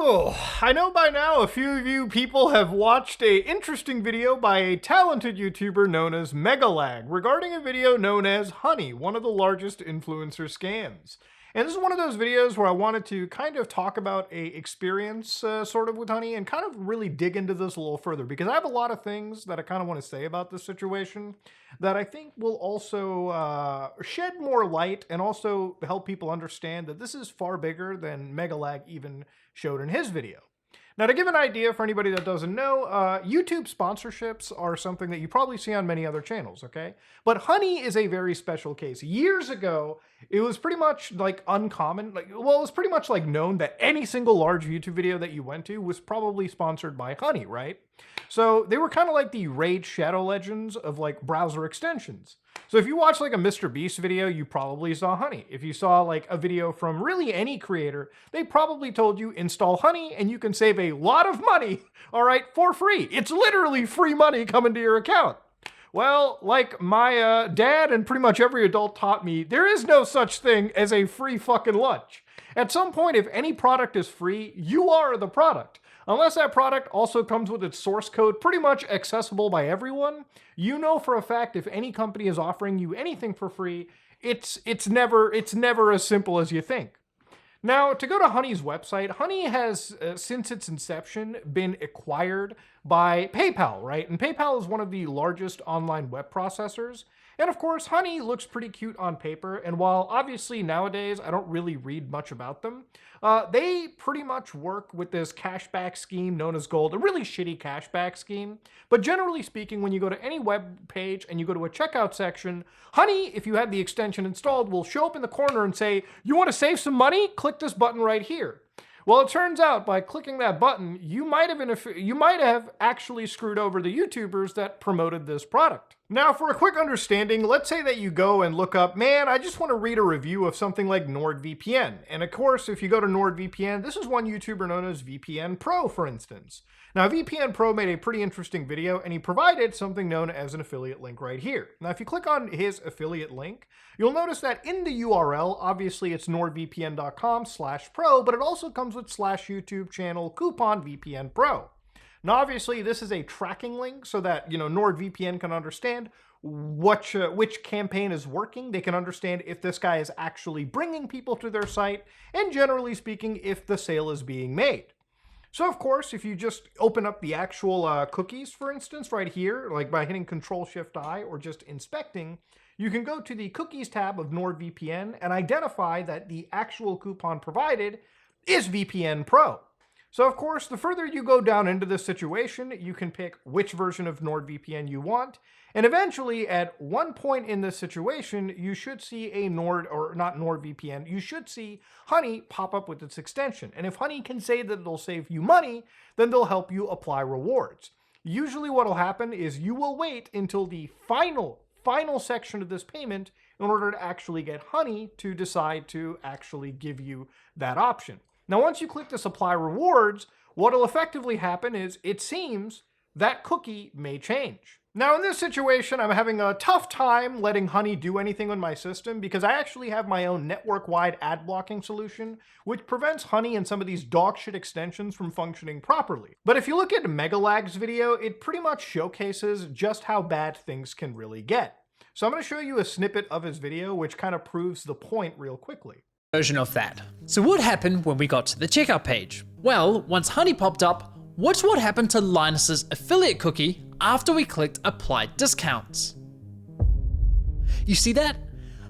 So, I know by now a few of you people have watched a interesting video by a talented YouTuber known as Megalag regarding a video known as Honey, one of the largest influencer scams. And this is one of those videos where I wanted to kind of talk about a experience sort of with Honey and kind of really dig into this a little further because I have a lot of things that I kind of want to say about this situation that I think will also shed more light and also help people understand that this is far bigger than Megalag even showed in his video. Now, to give an idea for anybody that doesn't know, YouTube sponsorships are something that you probably see on many other channels, okay? But Honey is a very special case. Years ago, it was pretty much like uncommon, it was pretty much like known that any single large YouTube video that you went to was probably sponsored by Honey, right? So they were kind of like the Raid Shadow Legends of like browser extensions. So if you watch like a Mr. Beast video, you probably saw Honey. If you saw like a video from really any creator, they probably told you install Honey and you can save a lot of money, all right, for free. It's literally free money coming to your account. Well, like my dad and pretty much every adult taught me, there is no such thing as a free fucking lunch. At some point, if any product is free, you are the product. Unless that product also comes with its source code pretty much accessible by everyone, you know for a fact if any company is offering you anything for free, it's never as simple as you think. Now, to go to Honey's website, Honey has, since its inception, been acquired by PayPal, right? And PayPal is one of the largest online web processors. And of course, Honey looks pretty cute on paper. And while obviously nowadays I don't really read much about them, they pretty much work with this cashback scheme known as Gold, a really shitty cashback scheme. But generally speaking, when you go to any web page and you go to a checkout section, Honey, if you have the extension installed, will show up in the corner and say, you want to save some money? Click this button right here. Well, it turns out by clicking that button, you might have actually screwed over the YouTubers that promoted this product. Now, for a quick understanding, let's say that you go and look up, man, I just want to read a review of something like NordVPN. And of course, if you go to NordVPN, this is one YouTuber known as VPN Pro, for instance. Now, VPN Pro made a pretty interesting video, and he provided something known as an affiliate link right here. Now, if you click on his affiliate link, you'll notice that in the URL, obviously it's nordvpn.com/pro, but it also comes with /YouTube channel coupon VPN Pro. Now, obviously, this is a tracking link so that, NordVPN can understand which campaign is working. They can understand if this guy is actually bringing people to their site, and generally speaking, if the sale is being made. So, of course, if you just open up the actual cookies, for instance, right here, like by hitting Control-Shift-I or just inspecting, you can go to the Cookies tab of NordVPN and identify that the actual coupon provided is VPN Pro. So, of course, the further you go down into this situation, you can pick which version of NordVPN you want. And eventually, at one point in this situation, you should see you should see Honey pop up with its extension. And if Honey can say that it'll save you money, then they'll help you apply rewards. Usually what will happen is you will wait until the final section of this payment in order to actually get Honey to decide to actually give you that option. Now, once you click this apply rewards, what will effectively happen is it seems that cookie may change. Now, in this situation, I'm having a tough time letting Honey do anything on my system because I actually have my own network-wide ad blocking solution, which prevents Honey and some of these dogshit extensions from functioning properly. But if you look at Megalag's video, it pretty much showcases just how bad things can really get. So I'm going to show you a snippet of his video, which kind of proves the point real quickly. Version of that. So what happened when we got to the checkout page? Well, once Honey popped up, watch what happened to Linus's affiliate cookie after we clicked apply discounts. You see that?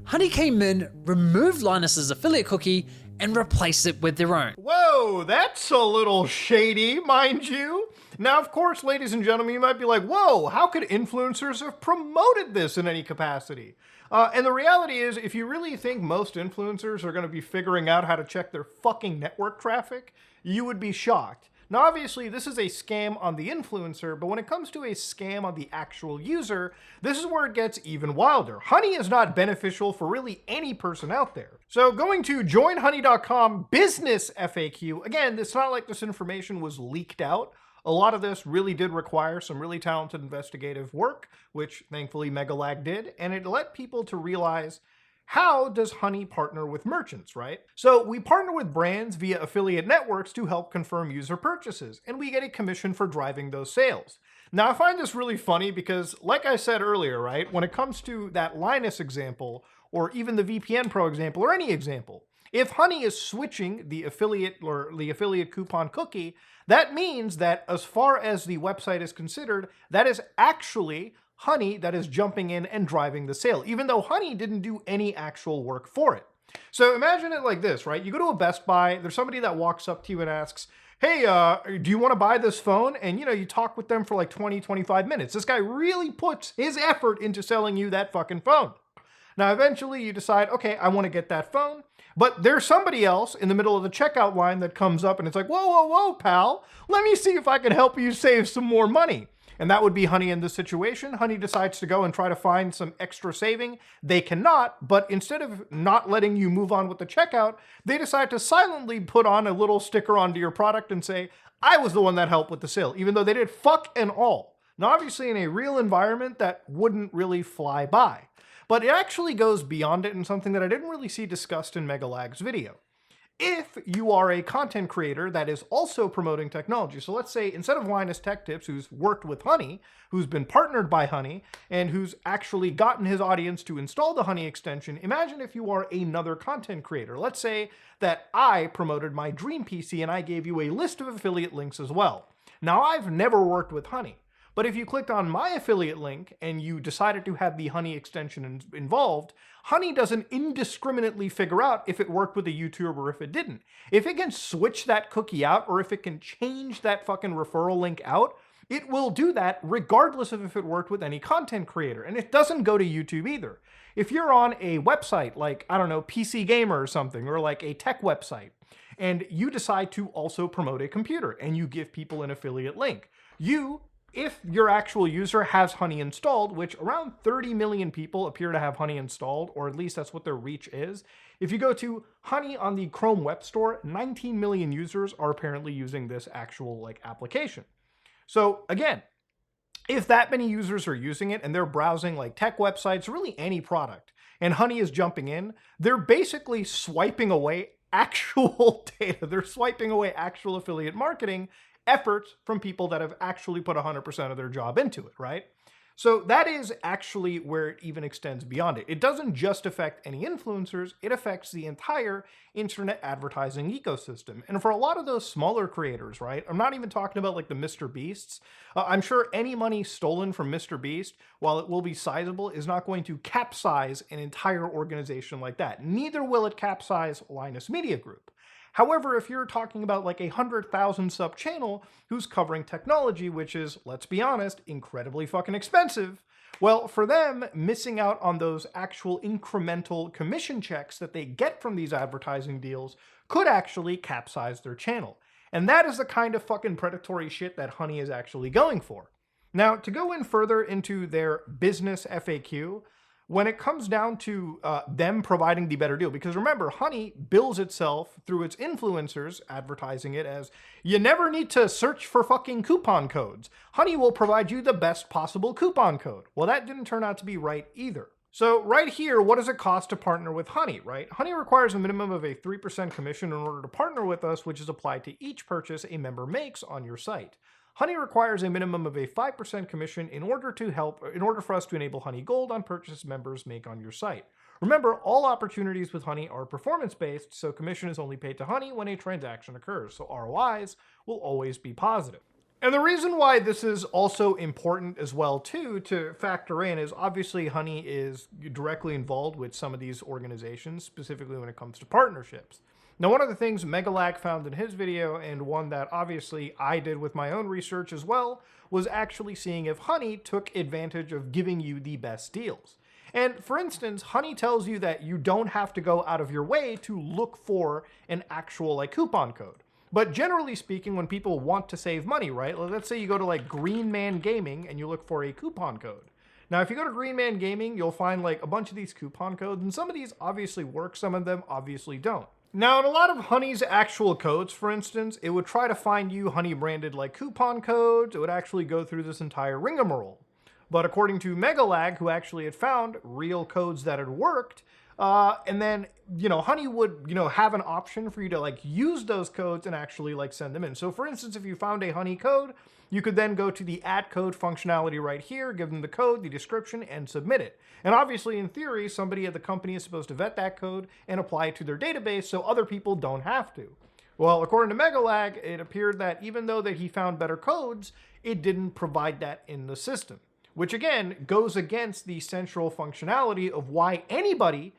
Honey came in, removed Linus's affiliate cookie, and replaced it with their own. Whoa, that's a little shady, mind you. Now, of course, ladies and gentlemen, you might be like, whoa, how could influencers have promoted this in any capacity? And the reality is, if you really think most influencers are going to be figuring out how to check their fucking network traffic, you would be shocked. Now, obviously, this is a scam on the influencer, but when it comes to a scam on the actual user, this is where it gets even wilder. Honey is not beneficial for really any person out there. So going to joinhoney.com business FAQ, again, it's not like this information was leaked out. A lot of this really did require some really talented investigative work, which thankfully Megalag did, and it led people to realize How does Honey partner with merchants, right? So we partner with brands via affiliate networks to help confirm user purchases, and we get a commission for driving those sales. Now, I find this really funny because, like I said earlier, right, when it comes to that Linus example, or even the VPN Pro example, or any example, if Honey is switching the affiliate coupon cookie, that means that as far as the website is considered, that is actually Honey that is jumping in and driving the sale, even though Honey didn't do any actual work for it. So imagine it like this, right? You go to a Best Buy, there's somebody that walks up to you and asks, hey, do you want to buy this phone? And you talk with them for like 20, 25 minutes. This guy really puts his effort into selling you that fucking phone. Now, eventually you decide, okay, I want to get that phone. But there's somebody else in the middle of the checkout line that comes up and it's like, whoa, whoa, whoa, pal, let me see if I can help you save some more money. And that would be Honey in this situation. Honey decides to go and try to find some extra saving. They cannot, but instead of not letting you move on with the checkout, they decide to silently put on a little sticker onto your product and say, I was the one that helped with the sale, even though they did fuck and all. Now, obviously in a real environment, that wouldn't really fly by. But it actually goes beyond it, and something that I didn't really see discussed in Megalag's video. If you are a content creator that is also promoting technology, so let's say instead of Linus Tech Tips, who's worked with Honey, who's been partnered by Honey, and who's actually gotten his audience to install the Honey extension, imagine if you are another content creator. Let's say that I promoted my Dream PC and I gave you a list of affiliate links as well. Now, I've never worked with Honey. But if you clicked on my affiliate link and you decided to have the Honey extension involved, Honey doesn't indiscriminately figure out if it worked with a YouTuber or if it didn't. If it can switch that cookie out or if it can change that fucking referral link out, it will do that regardless of if it worked with any content creator. And it doesn't go to YouTube either. If you're on a website like, I don't know, PC Gamer or something, or like a tech website, and you decide to also promote a computer and you give people an affiliate link, if your actual user has Honey installed, which around 30 million people appear to have Honey installed, or at least that's what their reach is. If you go to Honey on the Chrome Web Store, 19 million users are apparently using this actual application. So again, if that many users are using it and they're browsing like tech websites, really any product, and Honey is jumping in, they're basically swiping away actual data. They're swiping away actual affiliate marketing efforts from people that have actually put 100% of their job into it, right? So that is actually where it even extends beyond it. It doesn't just affect any influencers, it affects the entire internet advertising ecosystem. And for a lot of those smaller creators, right? I'm not even talking about like the Mr. Beasts. I'm sure any money stolen from Mr. Beast, while it will be sizable, is not going to capsize an entire organization like that. Neither will it capsize Linus Media Group. However, if you're talking about like 100,000 sub channel who's covering technology, which is, let's be honest, incredibly fucking expensive, well, for them, missing out on those actual incremental commission checks that they get from these advertising deals could actually capsize their channel. And that is the kind of fucking predatory shit that Honey is actually going for. Now, to go in further into their business FAQ, when it comes down to them providing the better deal, because remember, Honey bills itself through its influencers, advertising it as, you never need to search for fucking coupon codes. Honey will provide you the best possible coupon code. Well, that didn't turn out to be right either. So right here, what does it cost to partner with Honey, right? Honey requires a minimum of a 3% commission in order to partner with us, which is applied to each purchase a member makes on your site. Honey requires a minimum of a 5% commission in order for us to enable Honey Gold on purchases members make on your site. Remember, all opportunities with Honey are performance-based, so commission is only paid to Honey when a transaction occurs, so ROIs will always be positive. And the reason why this is also important as well, too, to factor in is obviously Honey is directly involved with some of these organizations, specifically when it comes to partnerships. Now, one of the things Megalag found in his video, and one that obviously I did with my own research as well, was actually seeing if Honey took advantage of giving you the best deals. And for instance, Honey tells you that you don't have to go out of your way to look for an actual coupon code. But generally speaking, when people want to save money, right? Let's say you go to Green Man Gaming and you look for a coupon code. Now, if you go to Green Man Gaming, you'll find a bunch of these coupon codes, and some of these obviously work, some of them obviously don't. Now, in a lot of Honey's actual codes, for instance, it would try to find you Honey branded coupon codes. It would actually go through this entire rigmarole. But according to Megalag, who actually had found real codes that had worked, And then, Honey would, have an option for you to like use those codes and actually like send them in. So for instance, if you found a Honey code, you could then go to the add code functionality right here, give them the code, the description, and submit it. And obviously, in theory, somebody at the company is supposed to vet that code and apply it to their database so other people don't have to. Well, according to Megalag, it appeared that even though that he found better codes, it didn't provide that in the system, which again goes against the central functionality of why anybody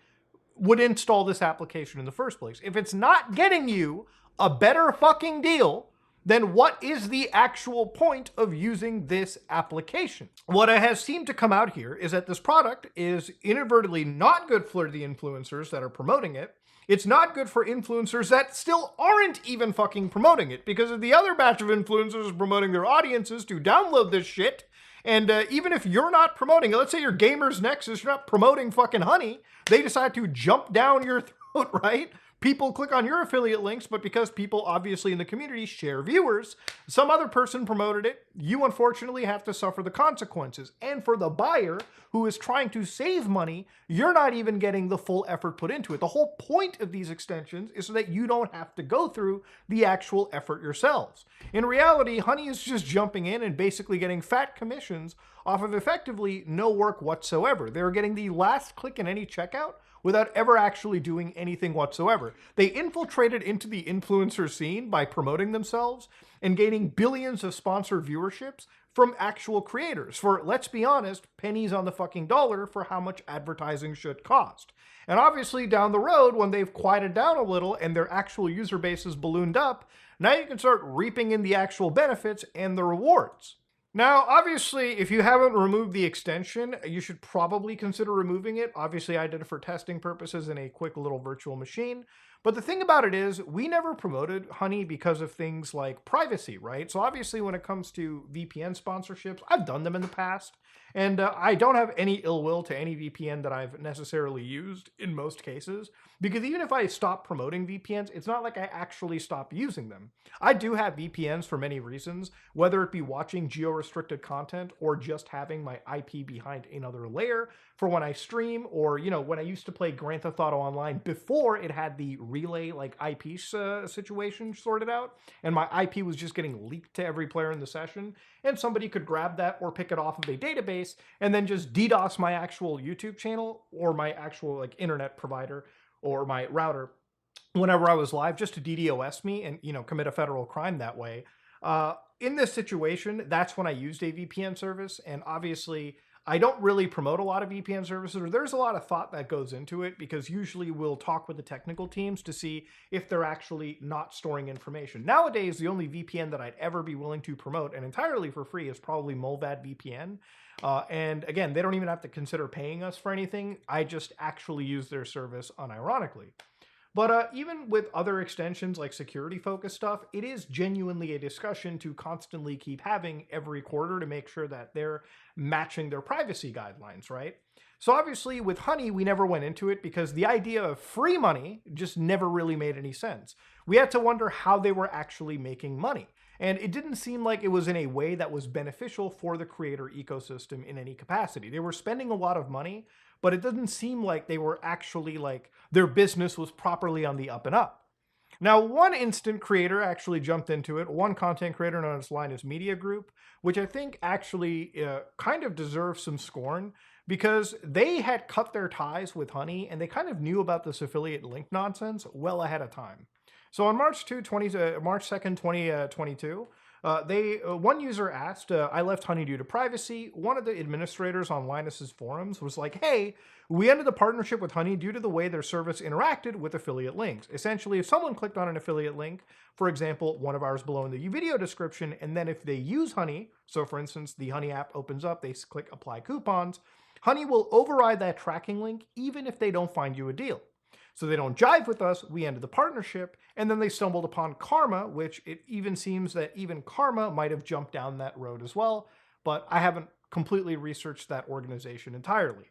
would install this application in the first place. If it's not getting you a better fucking deal, then what is the actual point of using this application? What has seemed to come out here is that this product is inadvertently not good for the influencers that are promoting it. It's not good for influencers that still aren't even fucking promoting it, because if the other batch of influencers is promoting their audiences to download this shit, and even if you're not promoting it, let's say you're Gamers Nexus, you're not promoting fucking Honey, they decide to jump down your throat, right? People click on your affiliate links, but because people obviously in the community share viewers, some other person promoted it, you unfortunately have to suffer the consequences. And for the buyer who is trying to save money, you're not even getting the full effort put into it. The whole point of these extensions is so that you don't have to go through the actual effort yourselves. In reality, Honey is just jumping in and basically getting fat commissions off of effectively no work whatsoever. They're getting the last click in any checkout without ever actually doing anything whatsoever. They infiltrated into the influencer scene by promoting themselves and gaining billions of sponsored viewerships from actual creators for, let's be honest, pennies on the fucking dollar for how much advertising should cost. And obviously down the road, when they've quieted down a little and their actual user base is ballooned up, now you can start reaping in the actual benefits and the rewards. Now, obviously, if you haven't removed the extension, you should probably consider removing it. Obviously, I did it for testing purposes in a quick little virtual machine. But the thing about it is, we never promoted Honey because of things like privacy, right? So obviously, when it comes to VPN sponsorships, I've done them in the past. And I don't have any ill will to any VPN that I've necessarily used in most cases, because even if I stop promoting VPNs, it's not like I actually stop using them. I do have VPNs for many reasons, whether it be watching geo-restricted content or just having my IP behind another layer for when I stream, or, when I used to play Grand Theft Auto Online before it had the relay like IP situation sorted out, and my IP was just getting leaked to every player in the session, and somebody could grab that or pick it off of a database and then just DDoS my actual YouTube channel or my actual like internet provider or my router whenever I was live, just to DDoS me and, commit a federal crime that way. In this situation, that's when I used a VPN service. And obviously, I don't really promote a lot of VPN services, or there's a lot of thought that goes into it, because usually we'll talk with the technical teams to see if they're actually not storing information. Nowadays, the only VPN that I'd ever be willing to promote, and entirely for free, is probably Molvad VPN. And again, they don't even have to consider paying us for anything. I just actually use their service unironically. But even with other extensions like security-focused stuff, it is genuinely a discussion to constantly keep having every quarter to make sure that they're matching their privacy guidelines, right? So obviously with Honey, we never went into it because the idea of free money just never really made any sense. We had to wonder how they were actually making money. And it didn't seem like it was in a way that was beneficial for the creator ecosystem in any capacity. They were spending a lot of money, but it doesn't seem like they were actually like their business was properly on the up and up. Now, one instant creator actually jumped into it, one content creator known as Linus Media Group, which I think actually kind of deserves some scorn, because they had cut their ties with Honey and they kind of knew about this affiliate link nonsense well ahead of time. So on March 2nd, 2022, one user asked, I left Honey due to privacy. One of the administrators on Linus's forums was like, hey, we ended the partnership with Honey due to the way their service interacted with affiliate links. Essentially, if someone clicked on an affiliate link, for example, one of ours below in the video description, and then if they use Honey, so for instance, the Honey app opens up, they click apply coupons, Honey will override that tracking link even if they don't find you a deal. So they don't jive with us, we ended the partnership, and then they stumbled upon Karma, which it even seems that even Karma might have jumped down that road as well, but I haven't completely researched that organization entirely.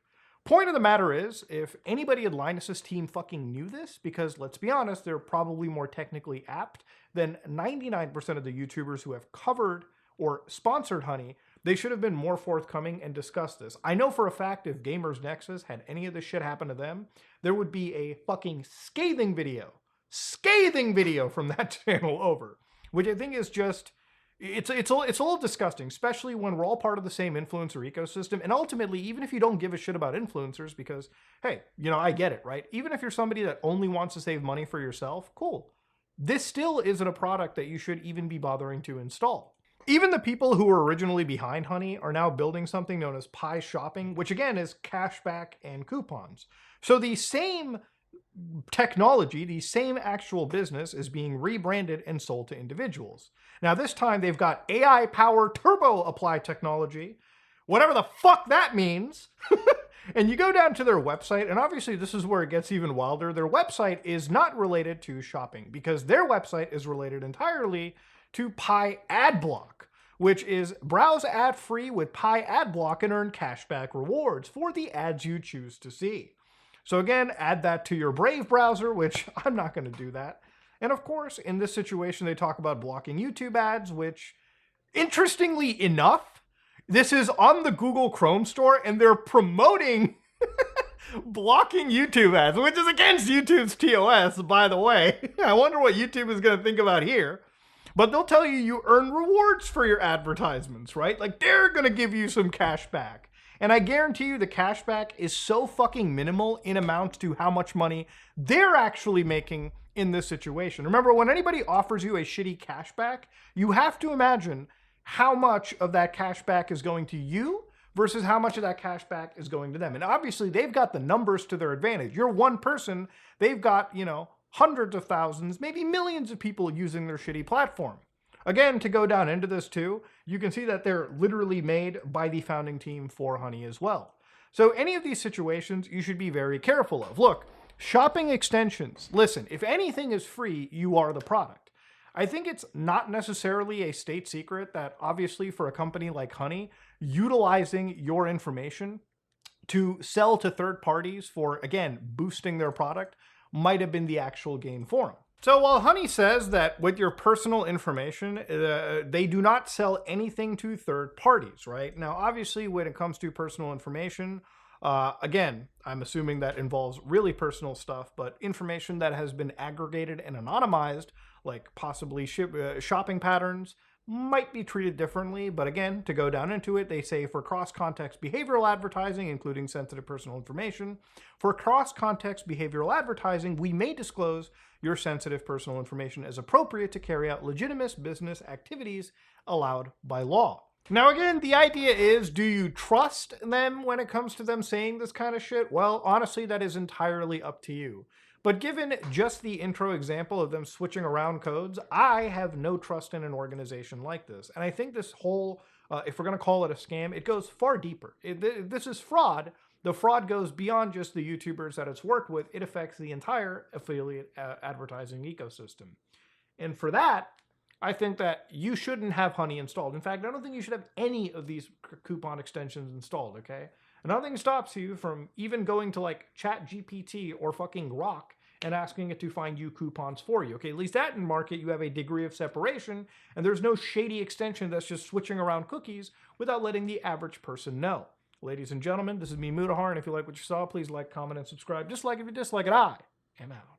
Point of the matter is, if anybody at Linus's team fucking knew this, because let's be honest, they're probably more technically apt than 99% of the YouTubers who have covered or sponsored Honey, they should have been more forthcoming and discussed this. I know for a fact if Gamers Nexus had any of this shit happen to them, there would be a fucking scathing video from that channel over, which I think is just, it's a little disgusting, especially when we're all part of the same influencer ecosystem. And ultimately, even if you don't give a shit about influencers, because, hey, you know, I get it, right? Even if you're somebody that only wants to save money for yourself, cool. This still isn't a product that you should even be bothering to install. Even the people who were originally behind Honey are now building something known as Pi Shopping, which again is cashback and coupons. So the same technology, the same actual business is being rebranded and sold to individuals. Now this time they've got AI power turbo apply technology, whatever the fuck that means. And you go down to their website, and obviously this is where it gets even wilder. Their website is not related to shopping because their website is related entirely to Pi Adblock, which is browse ad-free with Pi Adblock and earn cashback rewards for the ads you choose to see. So again, add that to your Brave browser, which I'm not going to do that. And of course, in this situation, they talk about blocking YouTube ads, which, interestingly enough, this is on the Google Chrome store, and they're promoting blocking YouTube ads, which is against YouTube's TOS, by the way. I wonder what YouTube is going to think about here. But they'll tell you earn rewards for your advertisements, right? Like, they're going to give you some cash back. And I guarantee you the cash back is so fucking minimal in amount to how much money they're actually making in this situation. Remember, when anybody offers you a shitty cash back, you have to imagine how much of that cash back is going to you versus how much of that cash back is going to them. And obviously they've got the numbers to their advantage. You're one person, they've got, you know, hundreds of thousands, maybe millions of people using their shitty platform. Again, to go down into this too, you can see that they're literally made by the founding team for Honey as well. So any of these situations you should be very careful of. Look, shopping extensions. Listen, if anything is free, you are the product. I think it's not necessarily a state secret that obviously for a company like Honey, utilizing your information to sell to third parties for, again, boosting their product might have been the actual gain for them. So while Honey says that with your personal information, they do not sell anything to third parties, right? Now, obviously, when it comes to personal information, again, I'm assuming that involves really personal stuff, but information that has been aggregated and anonymized, like possibly shopping patterns, might be treated differently. But again, to go down into it, they say for cross-context behavioral advertising, including sensitive personal information, for cross-context behavioral advertising, we may disclose your sensitive personal information as appropriate to carry out legitimate business activities allowed by law. Now again, the idea is, do you trust them when it comes to them saying this kind of shit? Well, honestly, that is entirely up to you. But given just the intro example of them switching around codes, I have no trust in an organization like this. And I think this whole, if we're going to call it a scam, it goes far deeper. This is fraud. The fraud goes beyond just the YouTubers that it's worked with. It affects the entire affiliate advertising ecosystem. And for that, I think that you shouldn't have Honey installed. In fact, I don't think you should have any of these coupon extensions installed, okay? And nothing stops you from even going to like ChatGPT or fucking Grok and asking it to find you coupons for you, okay? At least that in market, you have a degree of separation, and there's no shady extension that's just switching around cookies without letting the average person know. Ladies and gentlemen, this is me, Mudahar, and if you like what you saw, please like, comment, and subscribe. Dislike if you dislike it, I am out.